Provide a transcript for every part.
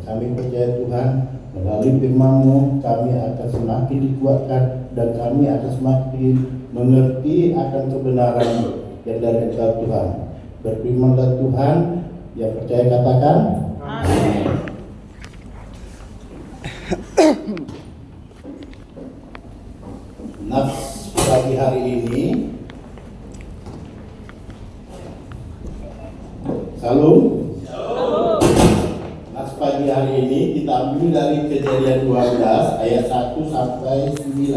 Kami percaya Tuhan, melalui firman-Mu kami akan semakin dikuatkan dan kami akan semakin mengerti akan kebenaran yang dari Engkau Tuhan. Berfirman-Lah Tuhan, yang percaya katakan amin. Nats pagi hari ini, Salam. Pagi hari ini kita ambil dari Kejadian 12 ayat 1 sampai 9.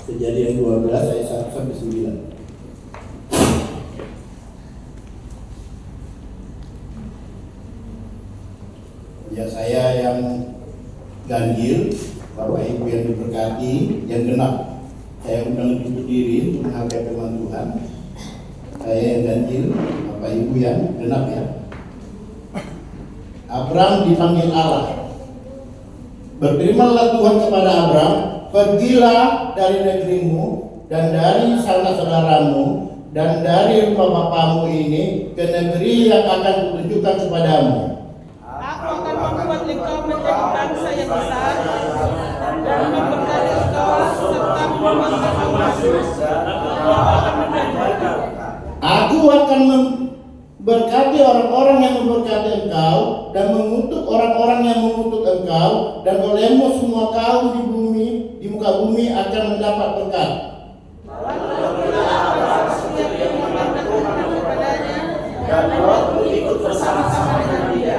Kejadian 12 ayat 1 sampai 9. Ya, saya yang ganjil, Bapak Ibu yang diberkati, yang genap, saya undang untuk berdiri untuk menghargai firman Tuhan. Saya yang ganjil, Bapak Ibu yang genap ya. Abram dipanggil Allah. Berfirmanlah Tuhan kepada Abram, pergilah dari negerimu dan dari sanak saudaramu dan dari rumah bapamu ini ke negeri yang akan kutunjukkan kepadamu. Aku akan membuat engkau menjadi bangsa yang besar dan memberkati engkau serta membuat engkau masuk. Aku akan memberkati orang-orang yang memberkati engkau dan mengutuk orang-orang yang mengutuk engkau, dan olehmu semua kaum di bumi, di muka bumi akan mendapat berkat. Dan waktu ikut bersama-sama dengan dia.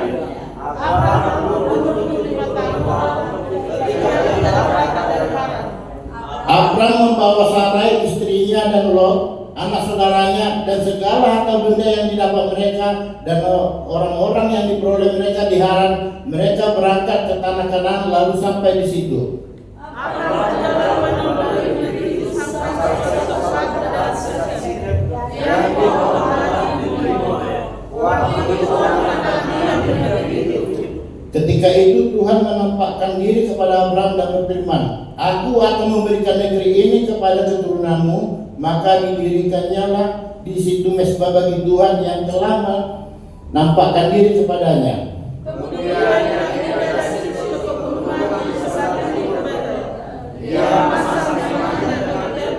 Abraham menunggu 5 tahun ketika dia berangkat dari Haran. Abram membawa Sarai istrinya dan Lot anak saudaranya dan segala harta benda yang didapat mereka dan orang-orang yang diperoleh mereka di Haran. Mereka berangkat ke tanah Kanaan lalu sampai di situ. Abraham juga menunggu negeri itu sampai ke Sodom dan Sekem yang Ketika itu Tuhan menampakkan diri kepada Abram dan berfirman, Aku akan memberikan negeri ini kepada keturunanmu. Maka didirikannya lah di situ mezbah bagi Tuhan yang telah menampakkan diri kepadanya. Kemudian dari situ ke pegunungan di sebelah timur Betel. Dia memasang kemahnya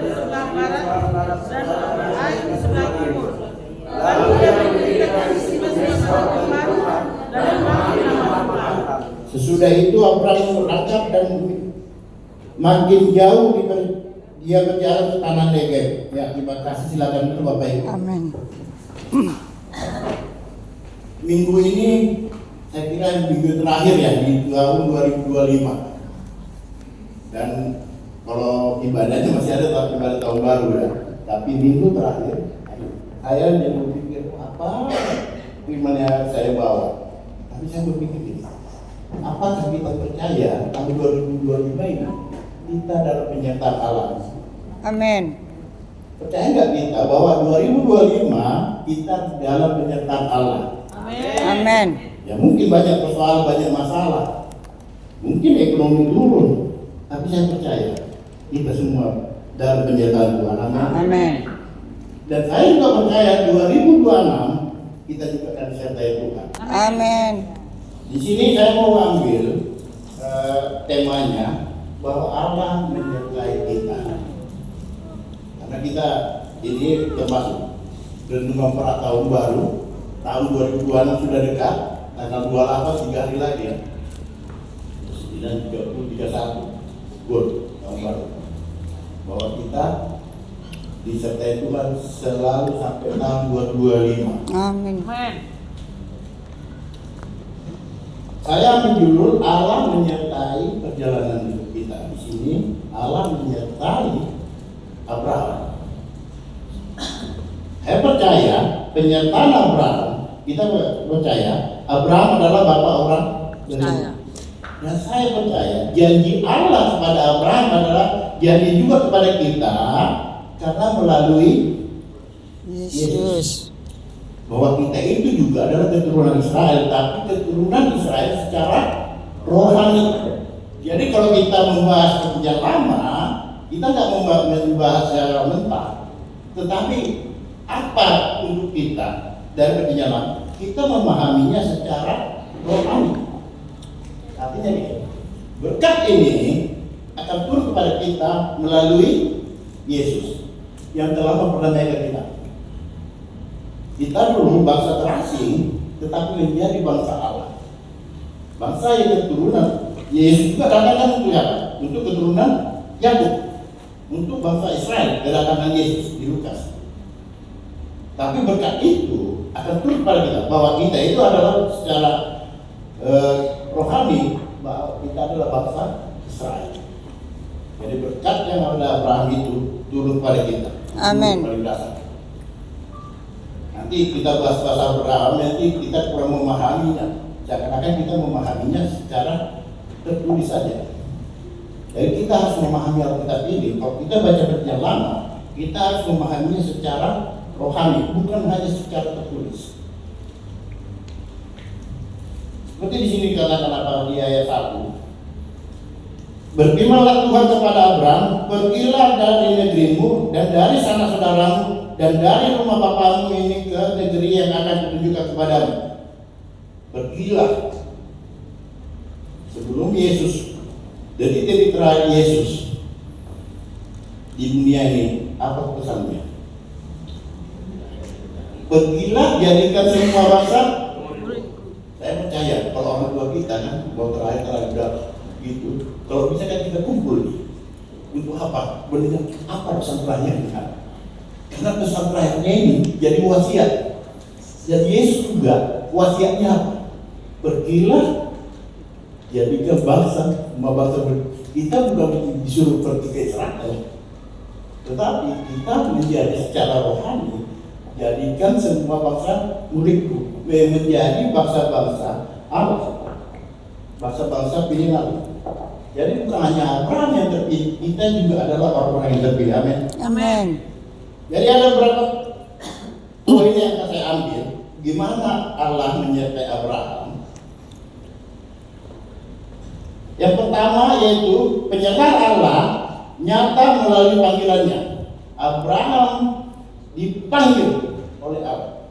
di sebelah barat dan Ai di sebelah timur. Lalu dia mendirikan di situ mezbah Tuhan dan memanggil nama Tuhan. Sesudah itu Abram berangkat dan makin jauh dia berjalan ke tanah Negeb. Ya, terima kasih. Silakan dulu Bapak Ibu. Amin. Minggu ini saya kira minggu terakhir ya di tahun 2025. Dan kalau ibadahnya masih ada ibadah tahun baru ya. Tapi minggu terakhir saya yang berpikir apa firman yang saya bawa. Tapi saya berpikir gini, apakah kita percaya tahun 2025 ini kita dalam penyertaan Allah? Amin. Percaya nggak kita bahwa 2025 kita dalam penyertaan Allah? Amin. Ya mungkin banyak persoalan, banyak masalah, mungkin ekonomi turun, tapi saya percaya kita semua dalam penyertaan Tuhan. Amin. Amin. Dan saya juga percaya 2026 kita juga akan disertai Tuhan. Amin. Di sini saya mau ambil temanya bahwa Allah menyertai kita. Karena kita ini termasuk renungan pra tahun baru, tahun 2026 sudah dekat, tanggal 28 3 hari lagi ya. 9, 30, 31 good tahun baru. Bahwa kita disertai Tuhan selalu sampai tahun 2025. Amin. Saya ambil judul Allah menyertai perjalanan hidup kita. Di sini Allah menyertai Abraham. Saya percaya penyertaan Abraham, kita percaya Abraham adalah bapak orang beriman. Dan saya percaya janji Allah kepada Abraham adalah janji juga kepada kita karena melalui Yesus. Bahwa kita itu juga adalah keturunan Israel, tapi keturunan Israel secara rohani. Jadi kalau kita membahas perjanjian lama, kita nggak membahas secara mentah. Tetapi apa untuk kita dari perjanjian lama? Kita memahaminya secara rohani. Artinya nih, berkat ini akan turun kepada kita melalui Yesus yang telah memperdamaikan kita. Kita dulu bangsa terasing, tetapi menjadi bangsa Allah. Bangsa yang keturunan Yesus juga datangkan untuk apa? Untuk keturunan Yakub, untuk bangsa Israel kedatangan Yesus di Lukas. Tapi berkat itu akan turun pada kita bahwa kita itu adalah secara rohani bahwa kita adalah bangsa Israel. Jadi berkat yang ada Abraham itu turun pada kita. Amin. Nanti kita bahas Abraham, nanti kita kurang memahaminya. Seakan-akan kita memahaminya secara tertulis saja. Jadi kita harus memahami Alkitab ini. Kalau kita baca perjanjian lama, kita harus memahaminya secara rohani, bukan hanya secara tertulis. Seperti di sini dikatakan apa di ayat 1. Berfirmanlah Tuhan kepada Abraham, pergilah dari negerimu dan dari sanak saudaramu dan dari rumah bapamu ini ke negeri yang akan kutunjukkan kepadamu. Pergilah. Sebelum Yesus, detik-detik terakhir Yesus di dunia ini, apa pesannya? Pergilah, jadikan semua bangsa. Saya percaya kalau orang tua kita kan, mau terakhir gitu. Kalau bisa kan kita kumpul nih. Untuk apa? Benar apa pesan terakhirnya? Karena pesan terakhirnya ini jadi wasiat. Dan Yesus juga wasiatnya apa? Pergilah, jadikan bangsa, kita bukan disuruh pergi ke Israel, tetapi kita menjadi secara rohani, jadikan semua bangsa muridku, menjadi bangsa-bangsa Allah, bangsa-bangsa pilihan. Jadi bukan hanya Abraham yang terpilih, kita juga adalah orang-orang yang terpilih. Amin. Amin. Jadi ada beberapa poin yang akan saya ambil. Gimana Allah menyertai Abraham? Yang pertama yaitu penyertaan Allah nyata melalui panggilannya. Abraham dipanggil oleh Allah.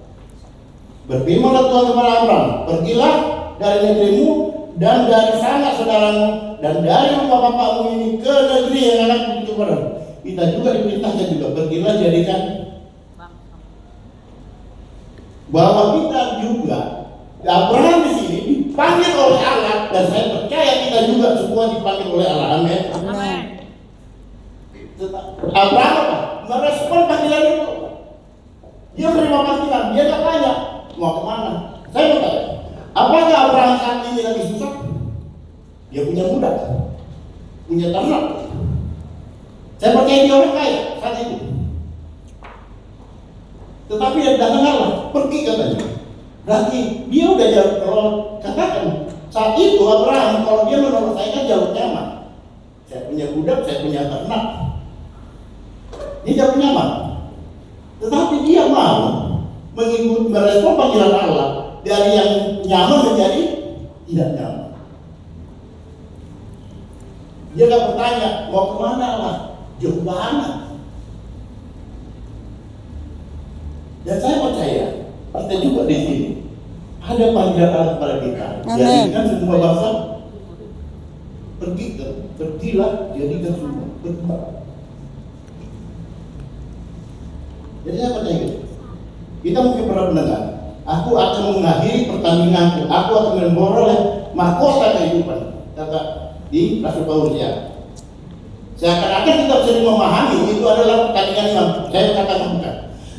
Berfirmanlah Tuhan kepada Abraham, pergilah dari negerimu dan dari sanak saudaramu dan dari rumah bapakmu ini ke negeri yang akan kutunjukkan kepadamu. Kita juga diperintahkan juga, pergilah jadikan. Bahwa kita juga, Abraham di sini dipanggil oleh Allah, dan saya percaya kita juga semua dipanggil oleh Allah. Amin. Amin. Abraham apa? Merespon panggilan itu. Dia menerima panggilan, dia tak tanya mau kemana. Saya mau tanya, apakah Abraham saat ini lagi susah? Dia punya budak, punya ternak. Saya percaya dia orang kaya saat itu. Tetapi yang datang Allah, pergi katanya. Berarti dia udah jauh. Kalau katakan saat itu Abraham, kalau dia menurut saya kan jauh nyaman. Saya punya budak, saya punya ternak. Dia jauh nyaman. Tetapi dia mau mengikut merespon panggilan Allah dari yang nyaman menjadi tidak nyaman. Dia gak bertanya mau kemana Allah, jauh banget. Dan saya percaya kita juga di sini ada panggilan Allah kepada kita. Amin. Jadikan semua bangsa pergilah, jadikan semua berkembang. Jadi saya percaya gitu. Kita mungkin pernah mendengar, aku akan mengakhiri pertandinganku, aku akan memperoleh mahkota kehidupan. Kata di Rasul Paulus ya. Seakan-akan kita sering memahami itu adalah pertandingan yang saya katakan bukan.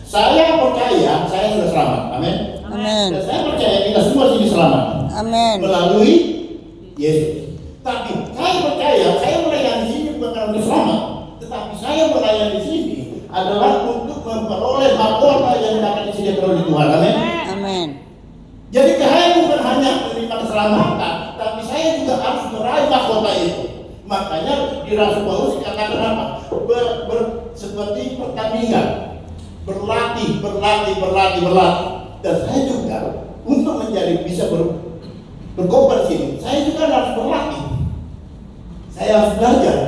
Saya percaya saya sudah selamat. Amin. Amin. Dan saya percaya kita semua sini selamat. Amin. Melalui Yesus. Tapi saya percaya saya melayani sini bukan karena untuk selamat, tetapi saya melayani sini adalah untuk memperoleh mahkota yang akan disediakan oleh Tuhan. Amin. Amin. Jadi saya bukan hanya menerima keselamatan, tapi saya juga harus meraih mahkota itu. Makanya di Rasul Paulus dikatakan apa? Seperti pertandingan, berlatih. Dan saya juga untuk menjadi bisa berkobar sini, saya juga harus berlatih. Saya harus belajar.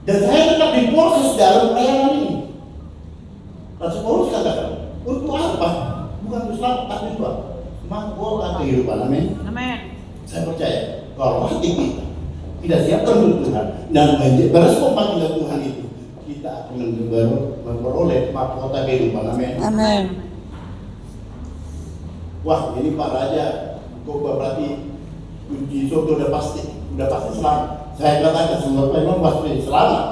Dan saya tetap diproses dalam pelayanan ini. Rasul Paulus katakan, untuk apa? Bukan untuk selamat, tapi untuk mahkota kehidupan. Amin. Amin. Saya percaya kalau hati kita tidak siapkan untuk Tuhan dan berespon panggilan Tuhan itu, kita akan memperoleh mahkota kehidupan. Amin. Amin. Wah, ini Pak Raja, kok berarti kunci surga udah pasti selamat. Saya katakan semua memang pasti selamat.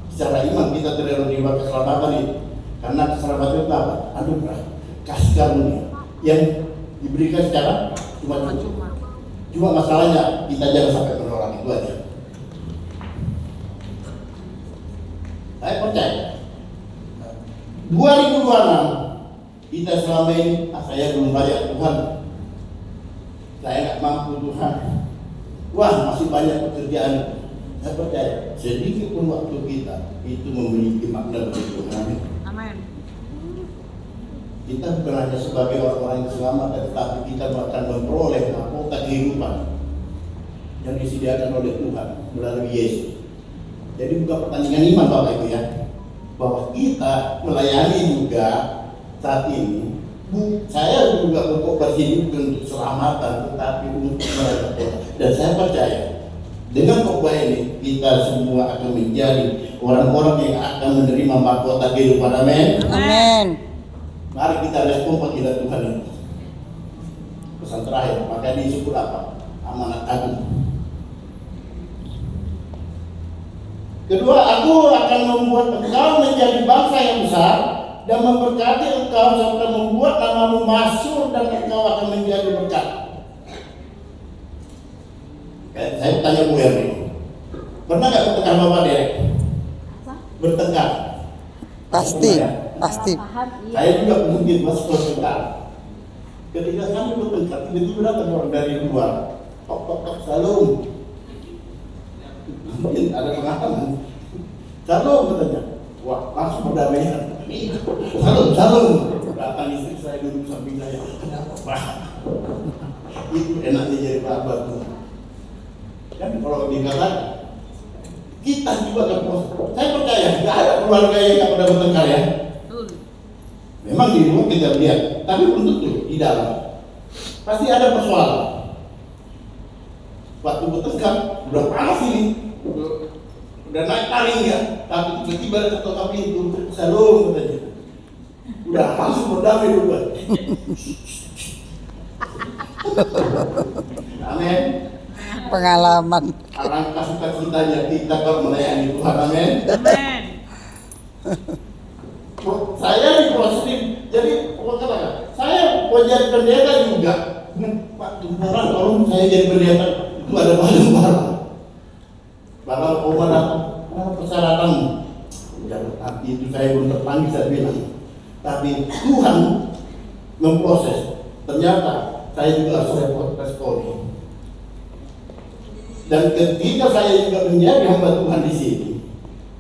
Secara iman kita tidak menerima keselamatan itu, karena keselamatan itu apa? Anugerah, kasih karunia yang diberikan secara cuma-cuma. Cuma masalahnya kita jangan sampai menolak itu aja. Saya percaya 2026 kita selama ini, saya belum layak Tuhan, saya nggak mampu Tuhan. Wah, masih banyak pekerjaan. Saya percaya sedikit pun waktu kita itu memiliki makna bagi Tuhan. Amin. Amin. Kita bukan hanya sebagai orang-orang yang selamat, tetapi kita akan memperoleh mahkota kehidupan yang disediakan oleh Tuhan melalui Yesus. Jadi bukan pertandingan iman Bapak Ibu ya, bahwa kita melayani juga saat ini. Saya juga berkobar sini bukan untuk keselamatan, tetapi untuk meraih. Dan saya percaya dengan khotbah ini kita semua akan menjadi orang-orang yang akan menerima mahkota kehidupan. Amin. Amin. Mari kita respon panggilan Tuhan ini. Pesan terakhir, maka disebut apa? Amanat agung. Kedua, aku akan membuat engkau menjadi bangsa yang besar dan memberkati engkau serta membuat namamu masyhur dan engkau akan menjadi berkat. Saya tanya Bu Erni, pernah nggak bertengkar Bapak Derek? Bertengkar? Pasti. Pasti. Saya juga mungkin masih bertengkar. Ketika kami bertengkar, tiba-tiba datang orang dari luar, tok salam. Mungkin ada pengalaman. Salam katanya. Wah, langsung berdamaian. Salam. Datang istri saya duduk samping saya. Kenapa Pak? Itu enaknya jadi sahabat tuh. Kan kalau dikatakan kita juga akan proses. Saya percaya tidak ada keluarga yang tidak pernah bertengkar ya. Memang di rumah kita lihat, tapi belum tentu di dalam pasti ada persoalan. Waktu bertengkar udah panas ini, udah naik taring ya, tapi tiba-tiba ada ketok pintu, salam katanya. Udah langsung berdamai duluan. Amin. Pengalaman. Alangkah sukacitanya kita kalau melayani Tuhan. Amin. Amin. Saya diproses, jadi katakan saya mau jadi pendeta juga. Pak Tumparan, kalau saya jadi pendeta itu ada barang-barang. Barang apa persyaratan? Tapi itu saya belum terpanggil, saya bilang. Tapi Tuhan memproses. Ternyata saya juga harus respon. Dan ketika saya juga menjadi hamba Tuhan di sini,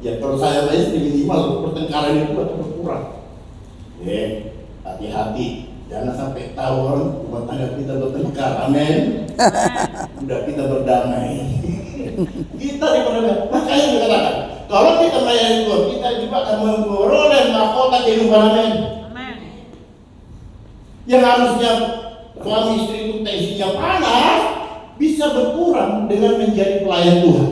ya kalau saya istri minimal pertengkaran itu akan berkurang. Hati-hati, jangan sampai tahu orang rumah tangga kita bertengkar. Amin. Udah kita berdamai. Kita diperdamai. Makanya dikatakan, kalau kita melayani Tuhan, kita juga akan memperoleh mahkota kehidupan. Amin. Amin. Yang harusnya suami istri itu tensinya panas, bisa berkurang dengan menjadi pelayan Tuhan.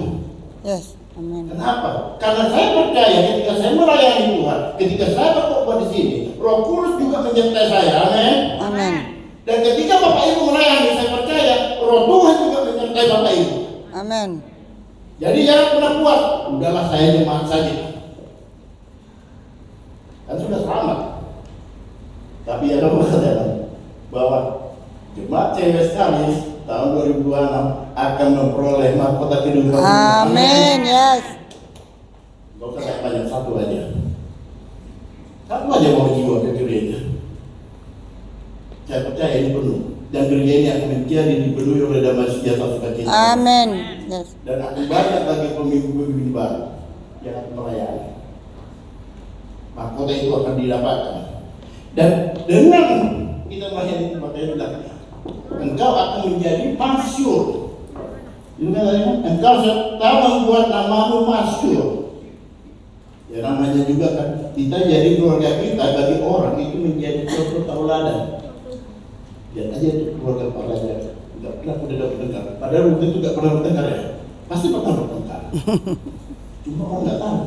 Yes. Amin. Kenapa? Karena saya percaya ketika saya melayani Tuhan, ketika saya berkhotbah di sini, Roh Kudus juga menyertai saya. Amin. Amin. Dan ketika Bapak Ibu melayani, saya percaya Roh Tuhan juga menyertai Bapak Ibu. Amin. Jadi jangan pernah puas, udahlah saya jemaat saja. Kan sudah selamat. Tapi ada masalah bahwa jemaat CWS kami tahun 2026 akan memperoleh mahkota kehidupan. Amin. Yes. Gak usah kayak banyak, satu aja. Satu aja mau jiwa ke gereja. Saya percaya ini penuh. Dan gereja ini akan menjadi dipenuhi oleh damai sejahtera sukacita. Amin. Yes. Dan akan banyak lagi pemimpin-pemimpin baru yang akan melayani. Mahkota itu akan didapatkan. Dan dengan kita melayani mahkota itu bilang, engkau akan menjadi masyhur. Itu katanya, engkau tahu membuat namamu masyhur. Ya namanya juga kan, kita jadi keluarga kita bagi orang itu menjadi contoh tauladan. Lihat aja itu keluarga Pak Raja, tidak pernah bertengkar. Padahal waktu itu tidak pernah bertengkar ya, pasti pernah bertengkar. Cuma orang nggak tahu.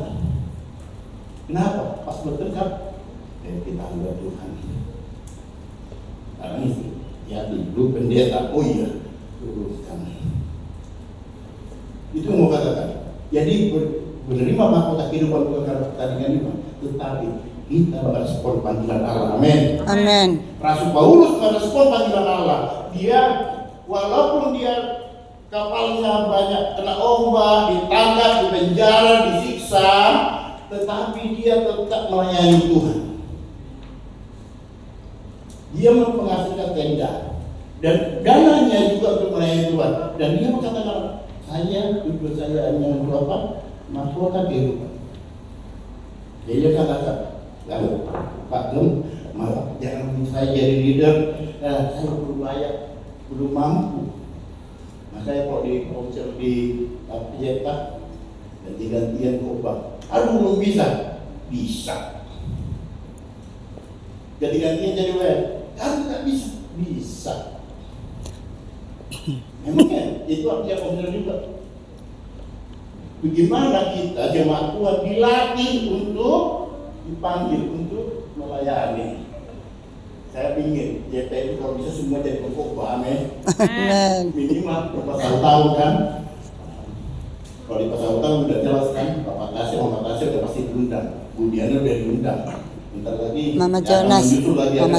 Kenapa? Pas bertengkar, kita hamba Tuhan. Karena itu, ya dulu pendeta, oh iya, luruskan. Itu yang mau katakan. Jadi menerima mahkota kehidupan bukan karena pertandingan ini, tetapi kita merespon panggilan Allah. Amin. Amin. Rasul Paulus merespon panggilan Allah. Dia walaupun dia kapalnya banyak kena ombak, ditangkap, dipenjara, disiksa, tetapi dia tetap melayani Tuhan. Dia menghasilkan tenda dan dananya juga untuk melayani Tuhan. Dan dia mengatakan, tujuan saya hanya untuk apa? Mahkota kehidupan. Jadi dia katakan, lalu Pak Gem, maaf jangan saya jadi leader, saya belum layak, belum mampu. Nah saya kok di konser di Jepang dan gantian khotbah, aduh belum bisa, ganti-gantian jadi WR, nggak bisa. Memangnya itu artinya konser juga. Bagaimana kita jemaat Tuhan dilatih untuk dipanggil untuk melayani. Saya ingin JPI kalau bisa semua jadi pengkhotbah, amin. Minimal berapa tahun kan? Kalau di pasal tahun udah jelas kan, Bapak Tasya, Mama Tasya udah pasti diundang, Bu Diana udah diundang. Bentar lagi Mama ya,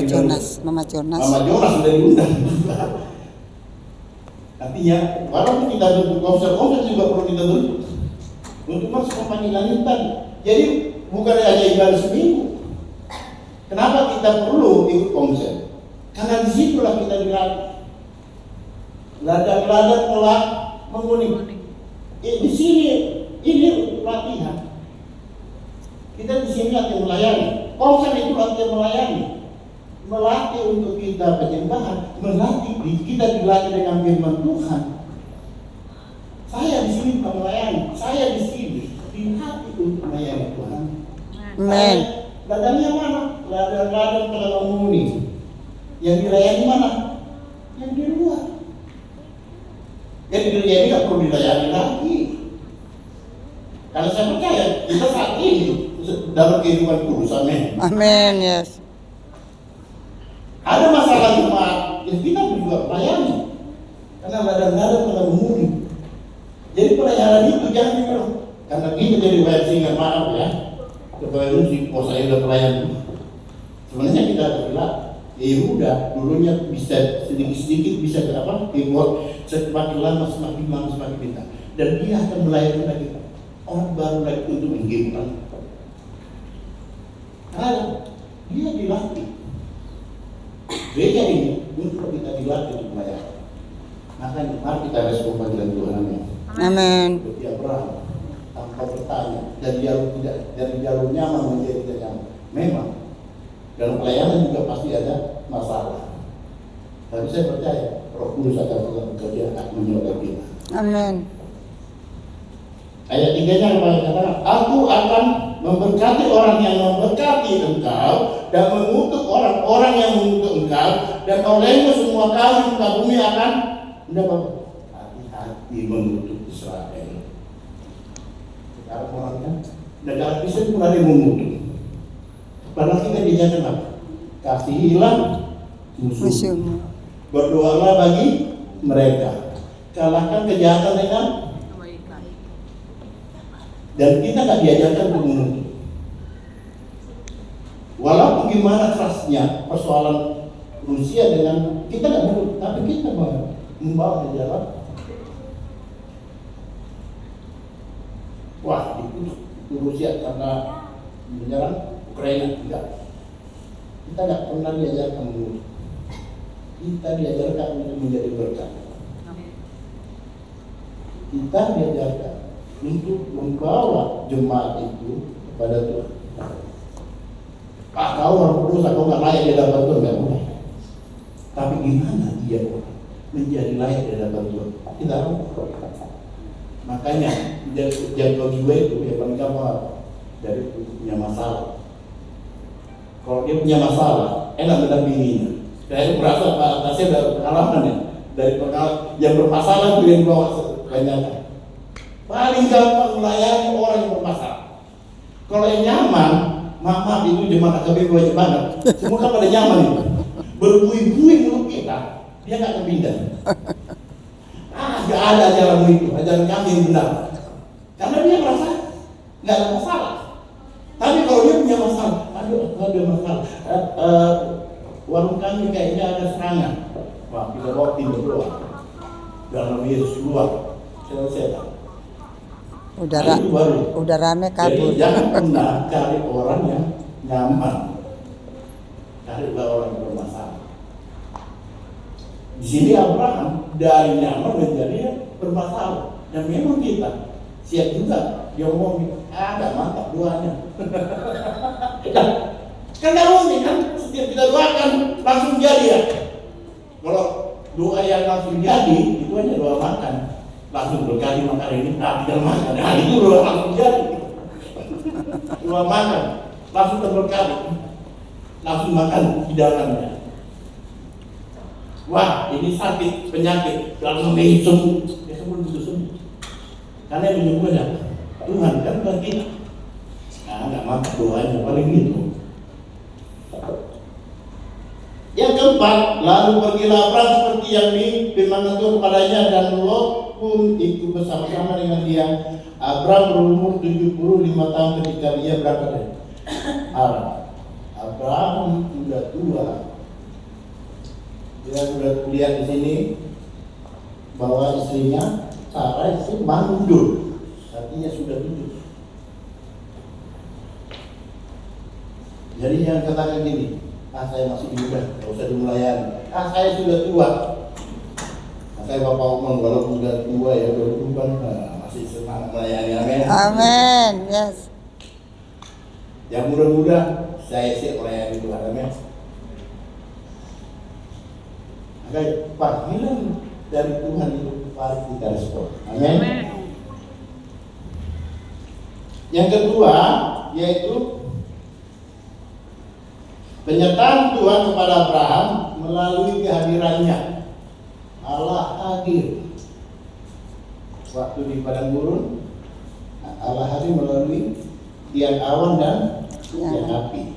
Jonas, Mama Jonas sudah diundang. Artinya, walaupun kita bentuk konser juga perlu kita bentuk untuk masuk ke panggilan intan. Jadi bukan hanya ibadah seminggu. Kenapa kita perlu ikut konser? Karena disitulah kita dilatih. Ladang-ladang telah menguning. Di sini ini untuk latihan. Kita di sini latihan melayani. Konser itu latihan melayani. Melatih untuk kita penyembahan, melatih kita dilatih dengan firman Tuhan. Saya di sini bukan melayani, saya di sini dilatih untuk melayani Tuhan. Amen. Ladangnya mana? Ladang-ladang telah menguning. Yang dilayani mana? Yang di luar. Yang di gereja ini nggak perlu dilayani lagi. Karena saya percaya kita saat ini dalam kehidupan kudus, amin. Amin. Yes. Ada masalah jemaat yang kita juga melayani. Karena ladang-ladang telah menguning. Jadi pelayanan itu jangan dibilang karena kita jadi wayang singa, maaf ya. Kepada musik, saya udah pelayan. Sebenarnya kita bilang, ya udah, dulunya bisa sedikit-sedikit bisa kenapa? Semakin lama semakin pintar. Dan dia akan melayani lagi orang baru lagi untuk menghibur. Karena dia dilatih. Gereja ini untuk kita dilatih untuk melayani. Makanya mari kita respon panggilan Tuhan, amin. Amin. Seperti Abraham tanpa bertanya dari jalur nyaman menjadi tidak nyaman. Memang dalam pelayanan juga pasti ada masalah. Tapi saya percaya Roh Kudus akan tetap bekerja akan menyertai kita. Amin. Ayat 3-nya katakan, aku akan memberkati orang yang memberkati engkau, dan mengutuk orang-orang yang mengutuk engkau, dan olehmu semua kaum di muka bumi akan mendapat. Hati-hati mengutuk Israel. Sekarang orang kan negara Kristen pun ada yang mengutuk. Padahal kita diajarkan apa? Kasihilah musuh. Musuhmu. Berdoalah bagi mereka. Kalahkan kejahatan dengan. Dan kita tak diajarkan untuk mengutuk. Walaupun gimana kerasnya persoalan Rusia dengan kita nggak mengutuk, tapi kita membawa ke jalan. Wah, itu Rusia karena menyerang Ukraina, enggak. Kita nggak pernah diajarkan mengutuk. Kita diajarkan untuk menjadi berkat. Kita diajarkan untuk membawa jemaat itu kepada Tuhan. Kau orang berdosa, kau nggak layak di hadapan Tuhan, nggak boleh. Tapi gimana dia menjadi layak di hadapan Tuhan? Kita tahu. Makanya jago jiwa itu yang paling gampang dari punya masalah. Kalau dia punya masalah, enak mendampinginya. Saya merasa saya dari pengalaman ya, dari pengalaman yang bermasalah itu yang bawa kebanyakan. Paling gampang melayani orang yang bermasalah. Kalau yang nyaman, maaf itu jemaat AKB wajib banget. Semua kan pada nyaman itu. Berbuih-buih mulut kita, dia nggak akan pindah. Nggak ada ajaran itu, ajaran kami yang benar. Karena dia merasa nggak ada masalah. Tapi kalau dia punya masalah, ada masalah. Warung kami kayaknya ada serangan. Wah, kita bawa tim berdoa. Dalam Yesus keluar, selesai. Udah rame kabur. Jadi jangan pernah cari orang yang nyaman. Carilah orang yang bermasalah. Di sini Abraham dari nyaman menjadi bermasalah. Dan memang kita siap juga dia ngomong, nggak mantap doanya. Kan nggak mungkin kan setiap kita doakan langsung jadi ya. Kalau doa yang langsung jadi itu hanya doa makan. Langsung berkali makan ini, tinggal makan. Nah itu doa langsung jadi. Doa makan, langsung terberkati. Langsung makan hidangannya. Wah, ini sakit, penyakit. Kalau menghitung, ya semua sembuh. Karena yang menyembuhkan Tuhan kan bukan kita. Nah, nggak makan doanya paling gitu. Yang keempat, lalu pergilah Abraham seperti yang difirmankan Tuhan kepadanya, dan Lot pun ikut bersama-sama dengan dia. Abraham berumur 75 tahun ketika dia berangkat dari Haran. Abraham sudah tua. Dia sudah lihat di sini bahwa istrinya Sarah itu mandul, artinya sudah tua. Jadi jangan katakan gini, saya masih muda, nggak usah dimulayani. Saya sudah tua. Saya Bapak Omong walaupun sudah tua ya, udah masih senang melayani. Amin. Amin. Yes. Yang muda-muda saya siap melayani Tuhan. Amin. Agar panggilan dari Tuhan itu harus kita respon. Amin. Yang kedua yaitu penyertaan Tuhan kepada Abraham melalui kehadirannya. Allah hadir. Waktu di padang gurun, Allah hadir melalui tiang awan dan tiang api.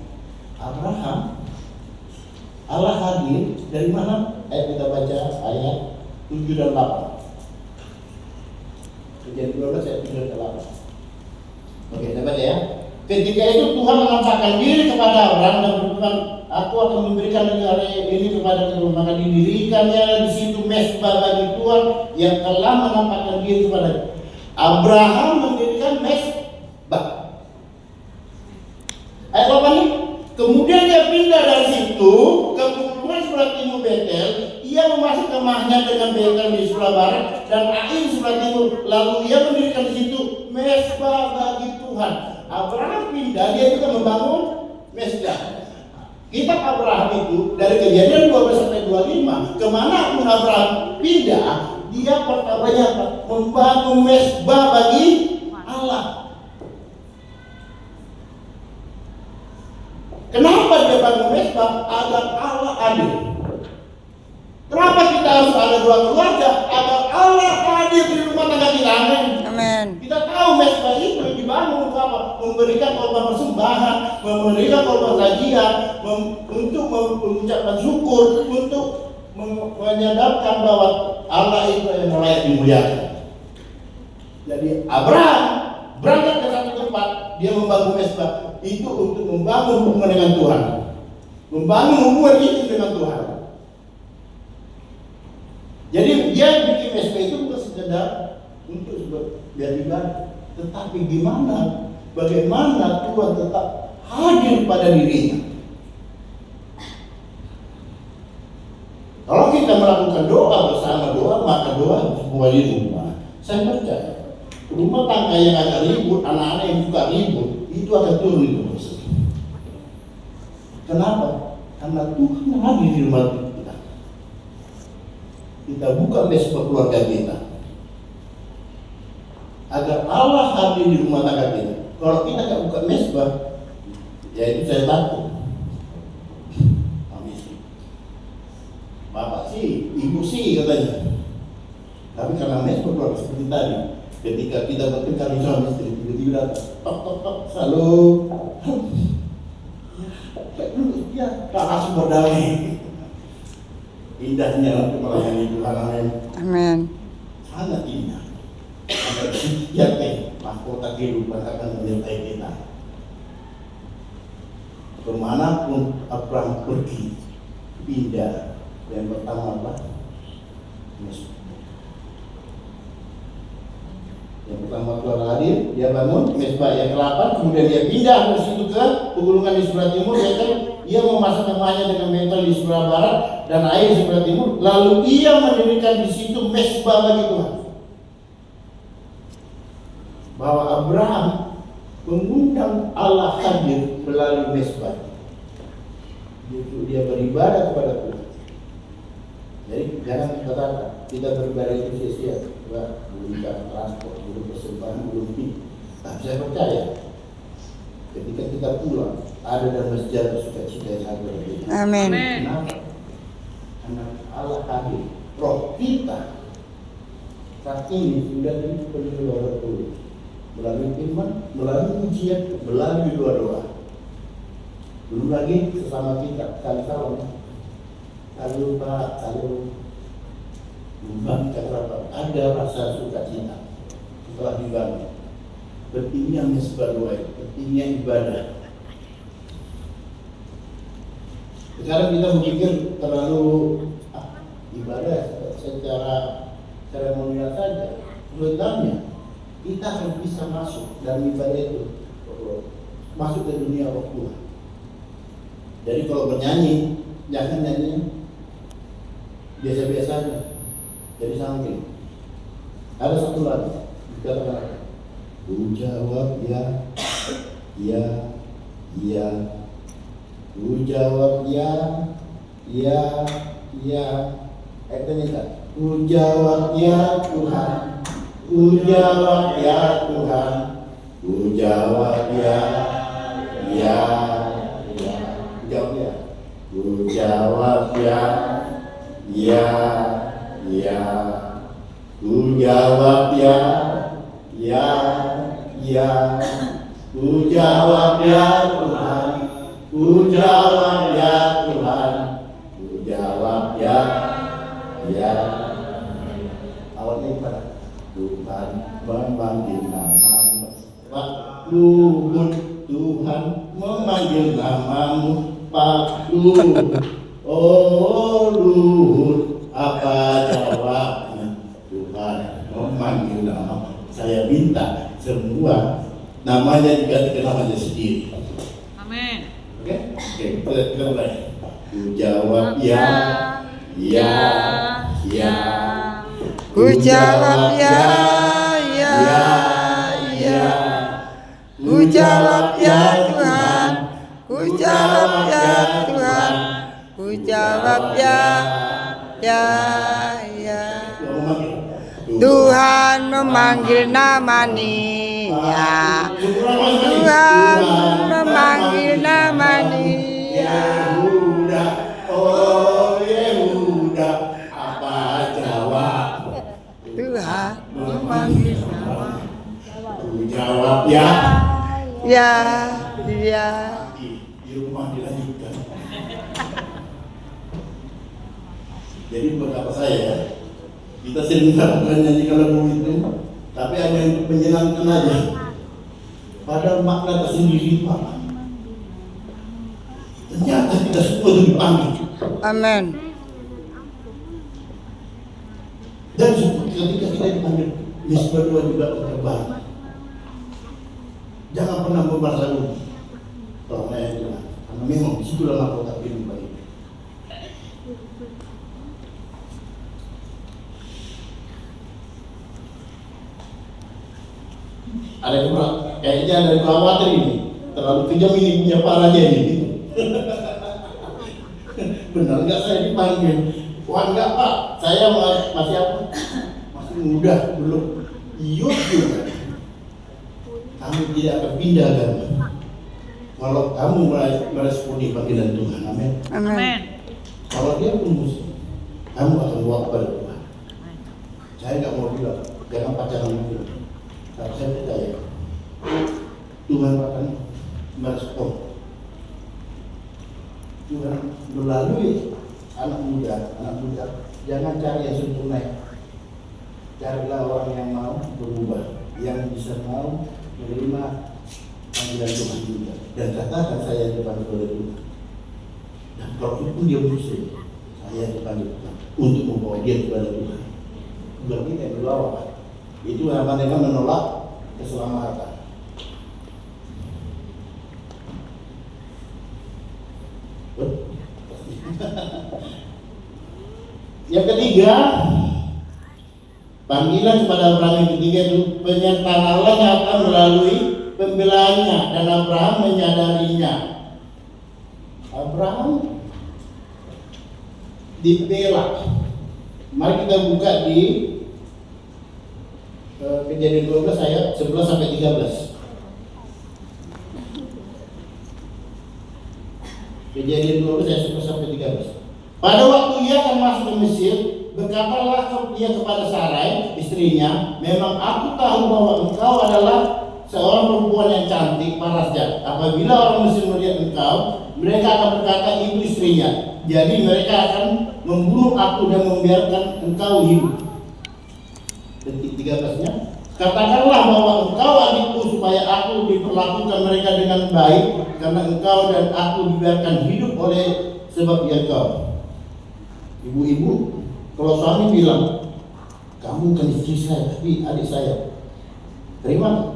Abraham, Allah hadir dari mana? Kita baca ayat 7 dan 8. Kejadian 12 ayat 7 dan 8. Oke, kita baca ya. Ketika itu Tuhan menampakkan diri kepada Abraham dan berfirman, aku akan memberikan negara ini kepada kamu. Maka didirikannya di situ mezbah bagi Tuhan yang telah menampakkan diri kepada Abraham mendirikan mezbah. Ayat 8 ini. Kemudian dia pindah dari situ ke pegunungan sebelah timur Betel. Ia memasuk kemahnya dengan Betel di sebelah barat dan Ai di sebelah timur. Lalu ia mendirikan di situ mezbah bagi Tuhan. Abraham pindah, dia juga membangun mezbah. Kitab Abraham itu dari Kejadian 12 sampai 25, kemana pun Abraham pindah, dia pertamanya apa? Membangun mezbah bagi Allah. Kenapa dia memberikan korban persembahan, memberikan korban sajian, untuk mengucapkan syukur, untuk menyadarkan bahwa Allah itu yang layak dimuliakan. Jadi Abraham berangkat ke satu tempat, dia membangun mesbah itu untuk membangun hubungan dengan Tuhan, membangun hubungan itu dengan Tuhan. Jadi dia bikin mesbah itu bukan sekedar untuk beribadah, tetapi bagaimana Tuhan tetap hadir pada dirinya. Kalau kita melakukan doa bersama, maka doa semua di rumah. Saya percaya rumah tangga yang agak ribut, anak-anak yang suka ribut, itu akan turun itu proses. Kenapa? Karena Tuhan hadir di rumah kita. Kita buka mesbah keluarga kita, agar Allah hadir di rumah tangga kita. Kalau kita nggak buka mesbah, ya itu saya takut. Bapak sih, ibu sih katanya. Tapi karena mesbah keluarga seperti tadi, ketika kita bertengkar di suami istri, tiba-tiba datang, tok, salam. Ya, langsung berdamai. Indahnya untuk melayani Tuhan. Amin. Sangat indah. Yakin mahkota kehidupan akan menyertai kita. Kemanapun Abraham pergi, pindah. Yang pertama apa? Mesbah. Yang pertama Tuhan hadir, dia bangun mesbah. Yang ke-8, kemudian dia pindah ke situ ke pegunungan di sebelah timur. Dia memasak kemahnya dengan mental di sebelah barat dan air di sebelah timur. Lalu ia mendirikan di situ mesbah bagi Tuhan. Bahwa Abraham mengundang Allah hadir melalui mesbah. Itu dia beribadah kepada Tuhan. Jadi jangan katakan kita beribadah itu sia-sia, belum bisa transport, belum persembahan, belum ini. Tapi saya percaya ketika kita pulang ada dalam sejarah sukacita yang sangat berbeda. Amin. Kenapa? Karena Allah hadir. Roh kita saat ini sudah dipenuhi oleh Tuhan melalui firman, melalui ujian, melalui doa-doa. Belum lagi sesama kita saling lalu Pak, lalu membagikan rapat, ada rasa sukacita setelah dibangun. Pentingnya mesbah doa, pentingnya ibadah. Sekarang kita berpikir terlalu ibadah secara seremonial saja. Sebenarnya kita harus bisa masuk dalam ibadah itu, masuk ke dunia roh Tuhan. Jadi kalau bernyanyi, jangan nyanyi biasa-biasa aja. Jadi sambil ada satu lagu dikatakan, ku jawab ya, ku jawab ya, ku jawab ya Tuhan, ku jawab ya Tuhan, ku jawab ya, ku jawab ya, ku jawab ya, ku jawab ya Tuhan, ku jawab ya Tuhan, ku jawab ya. Awalnya pada Tuhan memanggil namamu, Pak Luhut, Tuhan memanggil namamu, Pak Luhut. Oh Luhut, apa jawabnya? Tuhan memanggil nama. Saya minta semua namanya diganti ke namanya sendiri. Amin. Oke, kita mulai. Ku jawab ya. Ku jawab ya. Ku jawab ya Tuhan. Ku jawab ya Tuhan. Ku jawab ya. Tuhan memanggil namanya. Tuhan memanggil namanya. Yehuda, oh Yehuda, apa jawab? Tuhan memanggil Ku jawab ya. Iya, iya. Di rumah dilanjutkan. Jadi buat apa saya, kita sering melakukan nyanyi lagu itu, tapi hanya untuk menyenangkan aja. Padahal makna tersendiri Pak. Ternyata kita semua itu dipanggil. Amin. Dan ketika kita dipanggil, nisbah dua juga terbaik. Jangan pernah membalas lagu. Kalau saya bilang, karena memang disitulah mahkota pilih baik. Ada yang kayaknya ada yang khawatir ini, terlalu kejam ini punya Pak Raja ini. Benar nggak saya dipanggil? Wah enggak Pak, saya masih apa? Masih muda, belum. Iya juga. Kamu tidak akan pindah agama. Kalau kamu meresponi panggilan Tuhan, amin. Amin. Kalau dia pun muslim, kamu akan bawa kepada Tuhan. Saya nggak mau bilang, jangan pacaran dulu. Tapi saya percaya Tuhan akan merespon. Tuhan melalui anak muda, jangan cari yang sempurna. Carilah orang yang mau berubah, yang bisa mau menerima panggilan Tuhan juga. Dan katakan saya dipanggil oleh Tuhan. Dan kalau itu dia muslim, saya dipanggil Tuhan untuk membawa dia kepada Tuhan. Bukan kita yang berlawan. Itu namanya menolak keselamatan. Yang ketiga, panggilan kepada Abraham yang ketiga itu penyertaan Allah nyata melalui pembelaannya dan Abraham menyadarinya. Abraham dibela. Mari kita buka di Kejadian 12 ayat 11 sampai 13. Kejadian 12 ayat 11 sampai 13. Pada waktu ia akan masuk ke Mesir, berkatalah dia kepada Sarai, istrinya, memang aku tahu bahwa engkau adalah seorang perempuan yang cantik, parasnya. Apabila orang Mesir melihat engkau, mereka akan berkata itu istrinya. Jadi mereka akan membunuh aku dan membiarkan engkau hidup. Detik 13-nya, katakanlah bahwa engkau adikku supaya aku diperlakukan mereka dengan baik, karena engkau dan aku dibiarkan hidup oleh sebab dia kau. Ibu-ibu, kalau suami bilang, kamu kan istri saya, tapi adik saya, terima?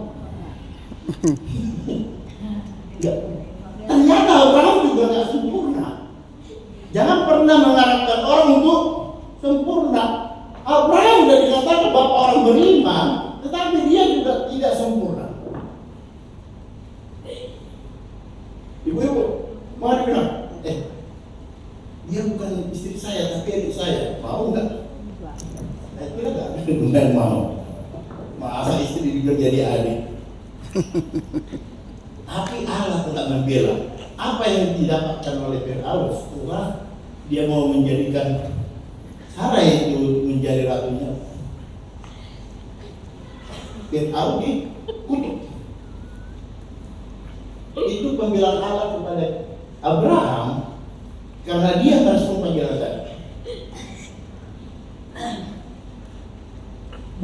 Ya. Ternyata Abraham juga tidak sempurna. Jangan pernah mengharapkan orang untuk sempurna. Abraham sudah dikatakan bapak orang beriman, tetapi dia juga tidak sempurna. Ibu-ibu, mau dibilang, dia bukan istri saya, tapi adik saya. Mau nggak? Saya kira nggak mau. Masa istri juga jadi adik. Tapi Allah tetap membela. Apa yang didapatkan oleh Fir'aun setelah dia mau menjadikan Sarah itu menjadi ratunya? Fir'aun dikutuk. Itu pembelaan Allah kepada Abraham karena dia merespon panggilan tadi.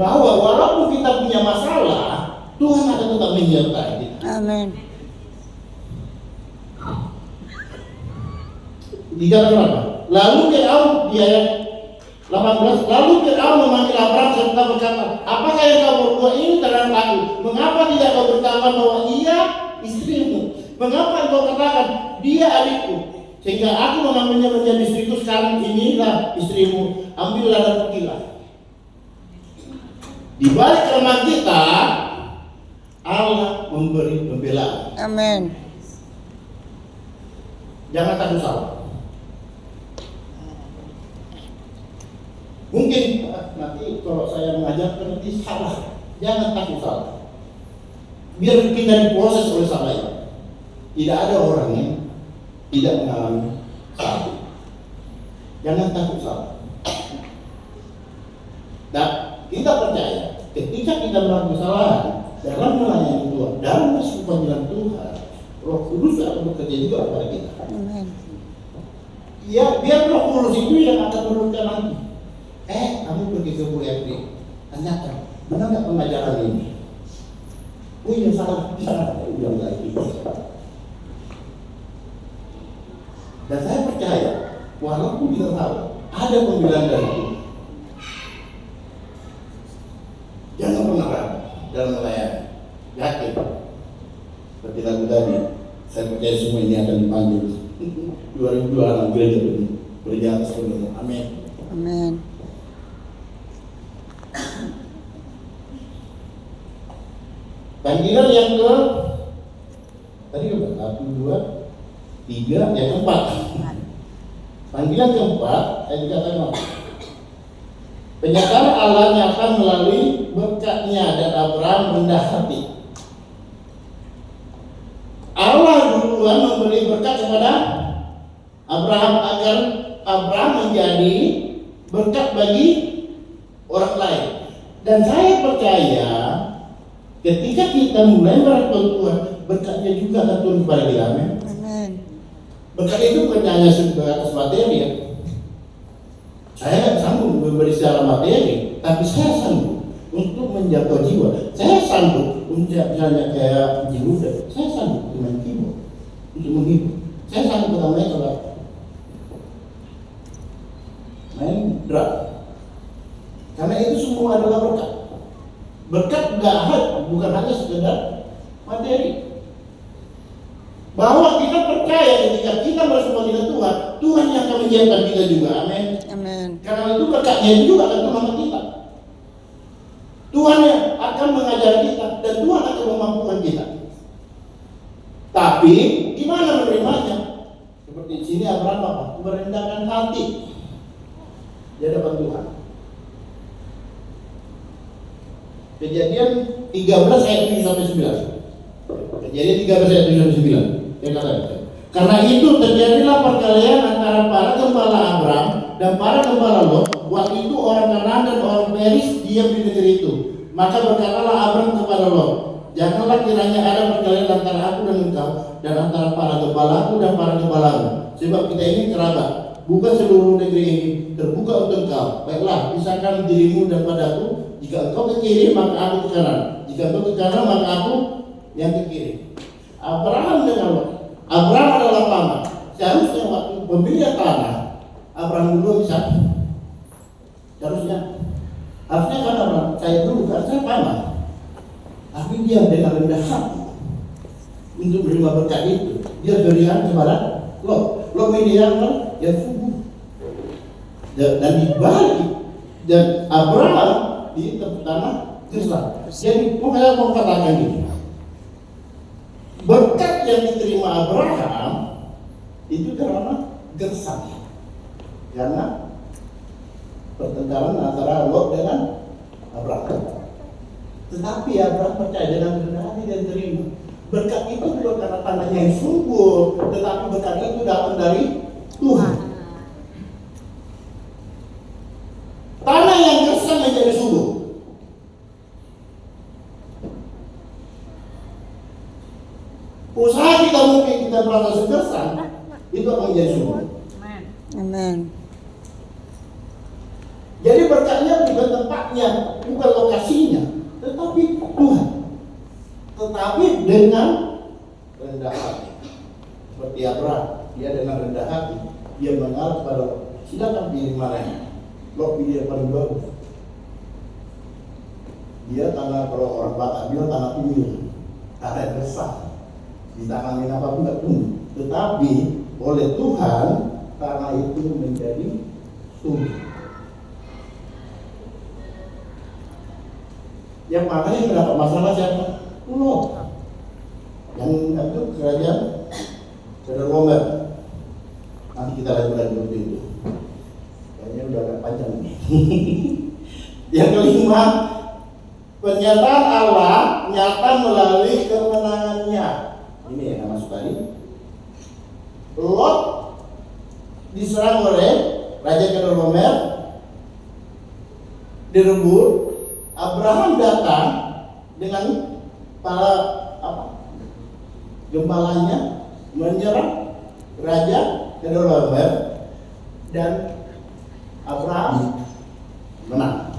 Bahwa walaupun kita punya masalah, Tuhan akan tetap menyertai kita. Amin. Dikatakan apa? Lalu Fir'aun di ayat 18, lalu Fir'aun memanggil Abraham serta berkata, apakah yang kau berbuat ini terhadap aku? Mengapa tidak kau berkata bahwa ia istrimu? Mengapa kau katakan dia adikku? Sehingga aku mengambilnya menjadi istriku. Sekarang inilah istrimu, ambillah dan pergilah. Di balik kelemahan kita, Allah memberi pembelaan. Amin. Jangan takut salah. Mungkin nanti kalau saya mengajarkan nanti salah. Jangan takut salah. Biar kita diproses oleh salah itu. Tidak ada orang yang tidak mengalami salah. Jangan takut salah. Dan kita percaya ketika kita melakukan kesalahan, dalam melayani Tuhan, dalam masuk panggilan Tuhan, Roh Kudus akan bekerja juga pada kita. Amin. Ya, biar Roh Kudus itu yang akan menurunkan nanti. Kamu pergi ke Bu Epri, tanyakan, benar nggak pengajaran ini? Oh iya salah, udah nggak gitu. Dan saya percaya, walaupun kita tahu ada pembilang dari Tuhan, jangan pernah ragu dalam melayani. Yakin, seperti lagu tadi, saya percaya semua ini akan dipanggil 2026 gereja ini berjalan sepenuhnya. Amin. Amin. Panggilan yang ke tadi berapa? 1, 2, 3, yang keempat. Panggilan keempat, saya dikatakan penyataan Allah nyata melalui berkatnya dan Abraham rendah hati. Allah duluan memberi berkat kepada Abraham agar Abraham menjadi berkat bagi orang lain. Dan saya percaya ketika kita mulai merespon Tuhan, berkatnya juga akan turun kepada kita. Amin. Amin. Berkat itu bukan hanya sebatas materi ya. Saya sanggup memberi secara materi, tapi saya sanggup untuk menjaga jiwa. Saya sanggup untuk misalnya kayak jiwa, saya sanggup dengan keyboard untuk menghibur. Saya sanggup utamanya kalau main drum. Karena itu semua adalah berkat. Berkat bukan hanya sekedar materi. Bahwa kita percaya ketika kita bersama dengan Tuhan, Tuhan yang akan menyiapkan kita juga. Amin. Amin. Karena itu berkatnya itu juga akan turun kita. Tuhan yang akan mengajar kita dan Tuhan akan memampukan kita. Tapi gimana menerimanya? Seperti di sini Abraham apa? Merendahkan hati di hadapan Tuhan. Kejadian 13 ayat 7 sampai 9. Kejadian 13 ayat 7 sampai 9. Dia katakan, karena itu terjadilah perkelahian antara para gembala Abraham dan para gembala Lot. Waktu itu orang Kanaan dan orang Peris diam di negeri itu. Maka berkatalah Abraham kepada Lot, janganlah kiranya ada perkelahian antara aku dan engkau, dan antara para gembalaku dan para gembalamu, sebab kita ini kerabat. Bukan seluruh negeri ini terbuka untuk engkau. Baiklah, pisahkan dirimu dan padaku. Jika engkau ke kiri, maka aku ke kanan. Jika engkau ke kanan, maka aku yang ke kiri. Abraham dengan Lot. Abraham adalah paman. Seharusnya waktu pemilihan tanah, Abraham dulu bisa. Harusnya kan Abraham, saya dulu kan saya paman. Tapi dia dengan rendah hati untuk menerima berkat itu. Dia berikan kepada Lot. Lot menyediakan yang subur. Dan dibalik dan Abraham di tanah Kristen. Jadi makanya mau katakan ini. Berkat yang diterima Abraham itu karena gersang. Karena pertengkaran antara Lot dengan Abraham. Tetapi Abraham percaya dengan rendah hati dan terima. Berkat itu bukan karena tanahnya yang subur, tetapi berkat itu datang dari Tuhan. Tanah yang gersang menjadi subur. Usaha kita mungkin kita merasa gersang, itu akan menjadi subur. Amin. Jadi berkatnya bukan tempatnya, bukan lokasinya, tetapi Tuhan. Tetapi dengan rendah hati. Seperti Abraham, dia dengan rendah hati, dia mengalah kepada Allah. Silakan pilih mana. Lo pilih yang paling bagus. Dia tanah, kalau orang Batak bilang tanah tumbuh, tanah yang besar. Ditanamin apapun tidak tumbuh. Tetapi oleh Tuhan tanah itu menjadi tumbuh. Yang mana yang mendapat masalah siapa? Lot. Yang itu kerajaan Saudara Romer. Nanti kita lanjut itu. Kayaknya udah agak panjang nih. Yang kelima, pernyataan Allah nyata melalui kemenangannya. Ini yang masuk tadi. Lot diserang oleh Raja Kedorlaomer, direbut. Abraham datang dengan para gembalanya menyerang Raja Kedorlaomer dan Abraham menang.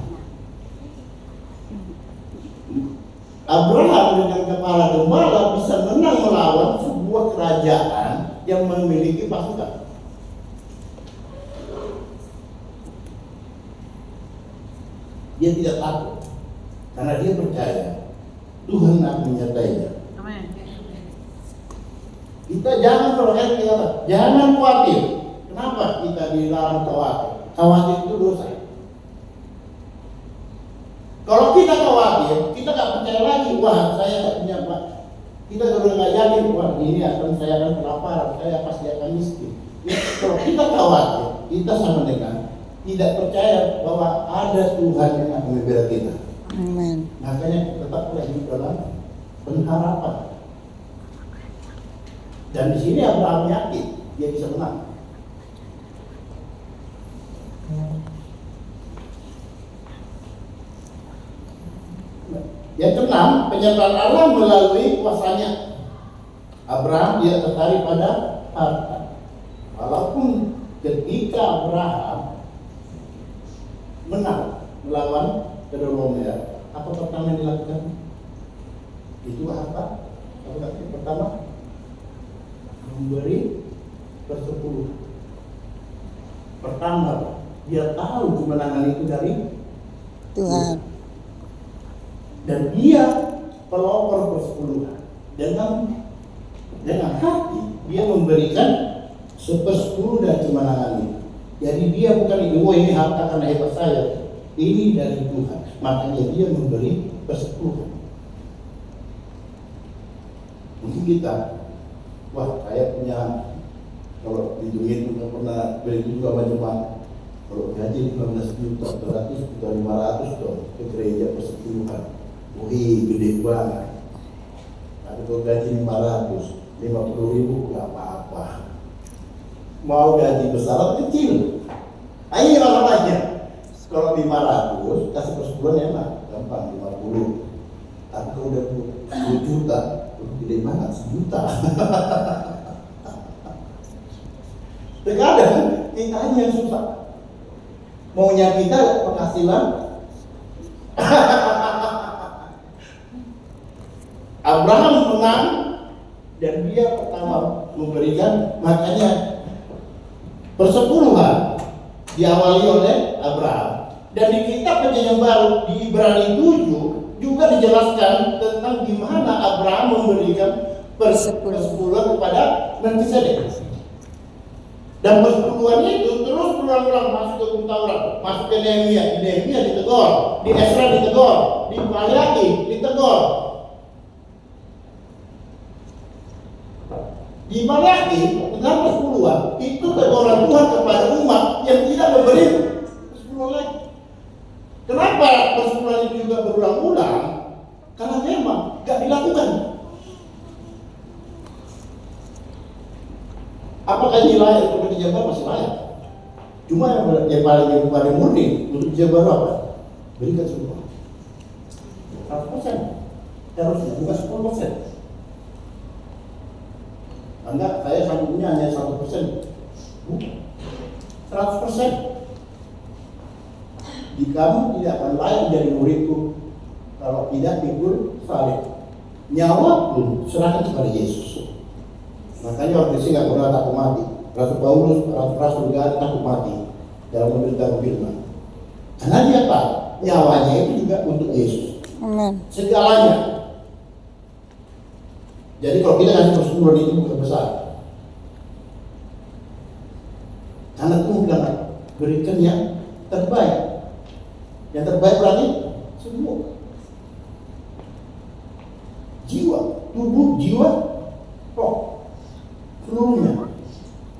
Abraham dengan kepala gembala bisa menang melawan sebuah kerajaan yang memiliki pasukan. Dia tidak takut karena dia percaya Tuhan akan menyertainya. Amin. Kita jangan jangan khawatir. Kenapa kita dilarang khawatir? Khawatir itu dosa. Kalau kita khawatir, kita nggak percaya lagi. Wah, saya nggak punya Pak. Kita sudah nggak yakin. Wah, ini saya akan kelaparan. Saya pasti akan miskin. Ya, kalau kita khawatir, kita sama dengan tidak percaya bahwa ada Tuhan yang akan membela kita. Amin. Makanya tetaplah hidup dalam pengharapan. Dan di sini Abraham yakin dia bisa menang. Yang keenam, penyertaan Allah melalui kuasanya. Abraham dia tertarik pada harta. Walaupun ketika Abraham menang melawan Kedorlaomer, apa pertama yang dilakukan? Itu apa? Apa pertama? Memberi persepuluhan. Pertama, dia tahu kemenangan itu dari Tuhan. Dan dia pelopor persepuluhan. Dengan hati dia memberikan 1/10 dari kemenangan itu. Jadi dia bukan ini harta karena hebat saya. Ini dari Tuhan. Makanya dia memberi persepuluhan. Mungkin kita, wah saya punya, kalau hidungin udah pernah beli juga banyak. Kalau gaji 15 juta, 100 juta, 500 juta ke gereja persepuluhan. Wih, gede banget. Tapi kalau gaji 500, 50.000 nggak apa-apa. Mau gaji besar atau kecil? Ayo masalahnya. Kalau 500 kasih persepuluhan enak, gampang 50. Tapi kalau udah 10 juta, gede banget 1 juta. Terkadang kita yang susah. Maunya kita penghasilan. Abraham menang dan dia pertama memberikan, makanya persepuluhan diawali oleh Abraham. Dan di kitab Perjanjian Baru di Ibrani 7 juga dijelaskan tentang gimana Abraham memberikan persepuluhan kepada Melkisedek. Dan persepuluhan itu terus berulang-ulang masuk ke Hukum Taurat, masuk ke Nehemia, di Nehemia ditegur, di Ezra ditegur, di Wahyu ditegur. Di Malaki dengan persepuluhan itu teguran Tuhan kepada umat yang tidak memberi persepuluhan lagi. Kenapa persepuluhan itu juga berulang-ulang? Karena memang tidak dilakukan. Apakah ini layak untuk dijabar? Masih layak. Cuma yang paling murni untuk dijabar apa? Berikan semua 100%. Harusnya bukan 10%. Enggak, saya sanggupnya hanya 1%. 100%. Di kamu tidak akan layak jadi muridku kalau tidak pikul salib. Nyawa pun serahkan kepada Yesus. Makanya orang Kristen nggak pernah takut mati. Rasul Paulus, Rasul juga takut mati dalam memberitakan firman. Karena dia tahu nyawanya itu juga untuk Yesus. Amin. Segalanya. Jadi kalau kita kasih persepuluhan itu bukan besar. Karena Tuhan bilang berikan yang terbaik. Yang terbaik berarti semua. Jiwa, tubuh, jiwa, roh, seluruhnya.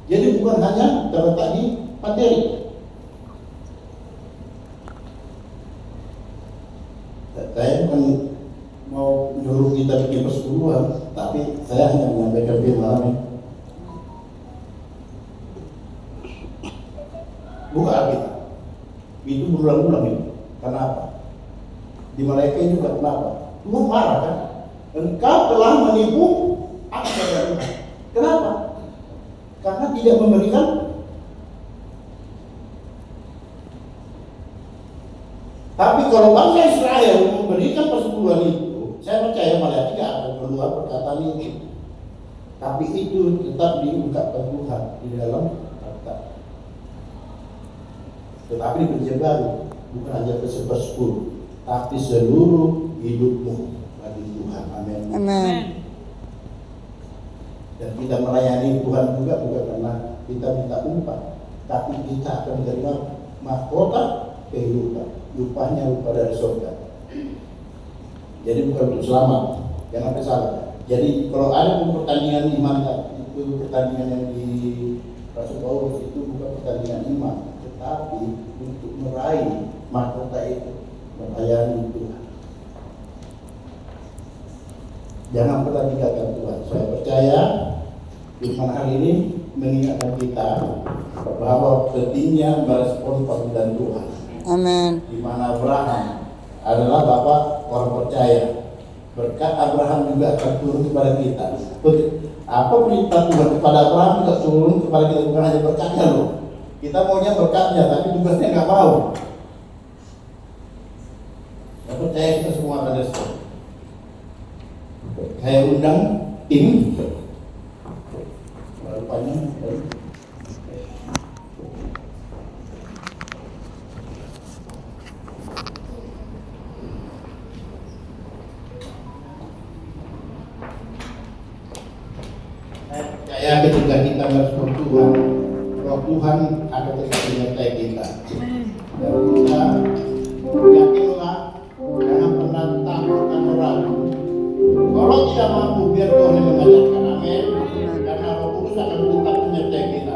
Jadi bukan hanya terletak di materi. Saya bukan mau menyuruh kita bikin persepuluhan, tapi saya hanya menyampaikan firman ini. Buka Alkitab. Itu berulang-ulang itu. Kenapa? Di Malaikat juga kenapa? Tuhan marah kan? engkau telah menipu aku kata Tuhan. Kenapa? Karena tidak memberikan. Tapi kalau bangsa Israel memberikan persepuluhan itu, saya percaya mereka tidak akan keluar perkataan itu. Tapi itu tetap diungkapkan Tuhan di dalam Alkitab. Tetapi di Perjanjian Baru bukan hanya persepuluh, tapi seluruh hidupmu bagi Tuhan. Amin. Amen. Dan kita melayani Tuhan juga bukan karena kita minta upah, tapi kita akan menerima mahkota kehidupan. Upahnya upah dari surga. Jadi bukan untuk selamat, jangan sampai salah. Jadi kalau ada pertandingan iman, itu pertandingan yang di Rasul Paulus itu bukan pertandingan iman, tetapi untuk meraih mahkota itu, melayani Tuhan. Jangan pernah tinggalkan Tuhan. Saya percaya firman hari ini mengingatkan kita bahwa pentingnya merespon panggilan Tuhan. Amen. Di mana Abraham adalah bapak orang percaya. Berkat Abraham juga akan turun kepada kita. Apa perintah Tuhan kepada Abraham juga turun kepada kita, bukan hanya berkatnya loh. Kita maunya berkatnya, tapi tugasnya nggak mau. Saya percaya kita semua akan respon. Saya undang tim. Rupanya. Saya ketika kita merespon Tuhan, Roh Tuhan akan tetap menyertai kita. Dan kita yakinlah, jangan pernah takut atau ragu. Kalau tidak mampu, biar Tuhan yang mengajarkan. Amin. Karena Roh Kudus akan tetap menyertai kita.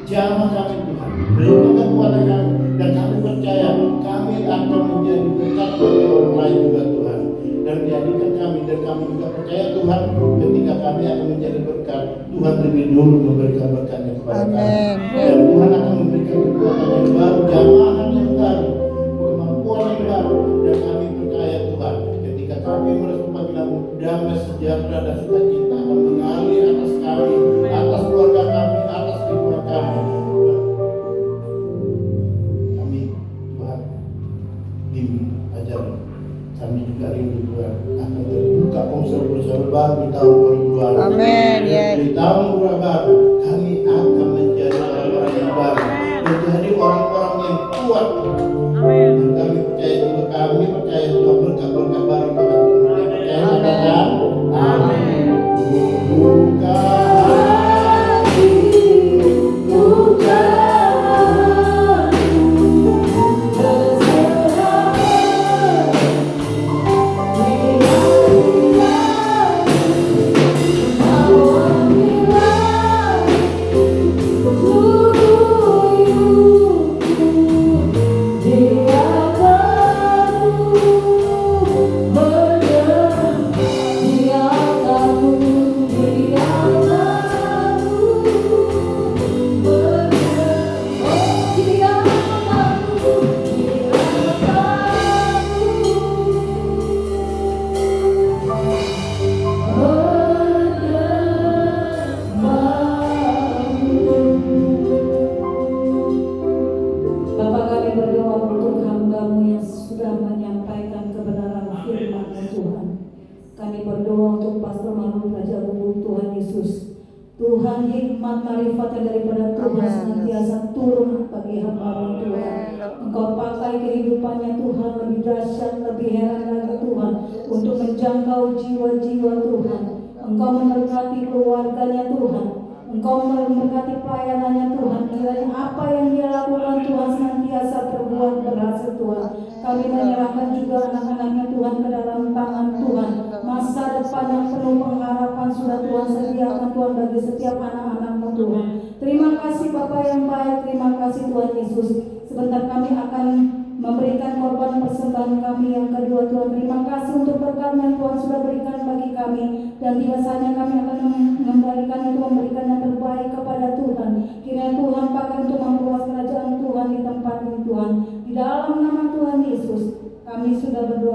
Jamah kami Tuhan, berikan kekuatan kami, dan kami percaya kami akan menjadi berkat bagi orang lain juga Tuhan. Dan jadikan kami, dan kami juga percaya Tuhan, ketika kami akan menjadi berkat, Tuhan lebih dulu memberikan berkatnya kepada kami. Dan Tuhan akan memberikan yang baru, jamahan yang baru, kemampuan yang baru. Dan kami percaya Tuhan, ketika kami merespon panggilan damai sejahtera dan sukacita akan mengalir atas kami, atas keluarga kami, atas lingkungan kami. Kami Tuhan bimbing, ajar kami juga rindu Tuhan akan terbuka unsur-unsur baru di tahun 2020. Amin, ya. Di tahun baru kami akan menjadi orang-orang yang baru, menjadi orang-orang yang kuat. Amin. Dan kami percaya juga, kami percaya Tuhan berkat-berkat baru Tuhan turun. Kami percaya katakan amin. Buka hati, buka Bapa, kami berdoa untuk hamba-Mu yang sudah menyampaikan kebenaran firman-Mu Tuhan. Kami berdoa untuk Pastor Marul Raja Bubuk Tuhan Yesus. Tuhan, hikmat marifat yang daripada Tuhan senantiasa turun bagi hamba-Mu Tuhan. Engkau pakai kehidupannya Tuhan lebih dahsyat, lebih heran lagi Tuhan, untuk menjangkau jiwa-jiwa Tuhan. Engkau memberkati keluarganya Tuhan. Engkau memberkati pelayanannya Tuhan. Kiranya apa yang dia lakukan Tuhan senantiasa terbuat berhasil Tuhan. Kami menyerahkan juga anak-anaknya Tuhan ke dalam tangan Tuhan. Masa depan yang penuh pengharapan sudah Tuhan sediakan Tuhan bagi setiap anak-anak-Mu Tuhan. Terima kasih Bapa yang baik. Terima kasih Tuhan Yesus. Sebentar kami akan memberikan korban persembahan kami yang kedua Tuhan. Terima kasih untuk berkat yang Tuhan sudah berikan bagi kami, dan biasanya kami akan mengembalikan itu, memberikan yang terbaik kepada Tuhan. Kiranya Tuhan pakai untuk memperluas kerajaan Tuhan di tempat ini Tuhan. Di dalam nama Tuhan Yesus kami sudah berdoa.